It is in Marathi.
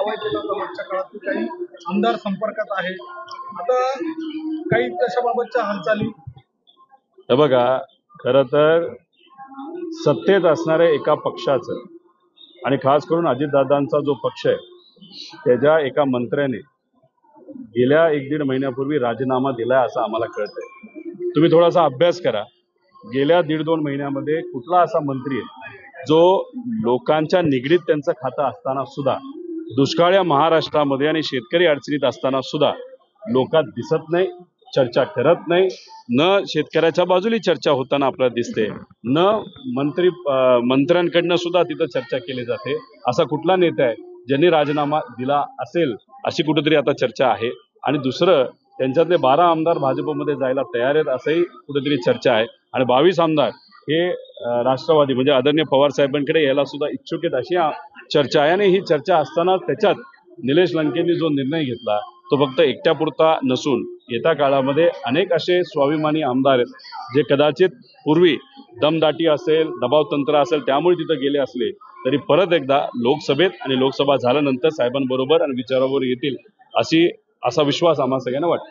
दावा केला होता मागच्या काळात, काही आमदार संपर्कात आहे, आता काही त्याच्याबाबतच्या हालचाली? हे बघा, खरं तर सत्तेत असणाऱ्या एका पक्षाचं आणि खास करून अजितदादांचा जो पक्ष आहे त्याच्या एका मंत्र्याने गेल्या 1-1.5 महिन्यापूर्वी राजीनामा दिलाय असं आम्हाला कळतंय. तुम्ही थोडासा अभ्यास करा. गेल्या 1.5-2 महिन्यामध्ये कुठला असा मंत्री आहे जो लोकांच्या निगडीत त्यांचं खातं असताना सुद्धा, दुष्काळ्या महाराष्ट्रामध्ये आणि शेतकरी अडचणीत असताना सुद्धा लोकात दिसत नाही, चर्चा करत नाही, न शेतकऱ्याच्या बाजूली चर्चा होताना आपल्याला दिसते, न मंत्र्यांकडनं सुद्धा तिथं चर्चा केली जाते. असा कुठला नेता आहे ज्यांनी राजीनामा दिला असेल अशी कुठेतरी आता चर्चा आहे. आणि दुसरं, त्यांच्यातले 12 आमदार भाजपमध्ये जायला तयार आहेत असंही कुठेतरी चर्चा आहे. आणि 22 आमदार हे राष्ट्रवादी म्हणजे आदरणीय पवार साहेबांकडे यायला सुद्धा इच्छुक आहेत अशी चर्चा आहे. आणि ही चर्चा असताना त्याच्यात निलेश लंकेंनी जो निर्णय घेतला तो फक्त एकट्यापुरता नसून येत्या काळामध्ये अनेक असे स्वाभिमानी आमदार आहेत जे कदाचित पूर्वी दमदाटी असेल, दबाव तंत्र असेल त्यामुळे तिथं गेले असले तरी परत एकदा लोकसभेत आणि लोकसभा झाल्यानंतर साहेबांबरोबर आणि विचाराबरोबर येतील असा विश्वास आम्हा सगळ्यांना वाटतो.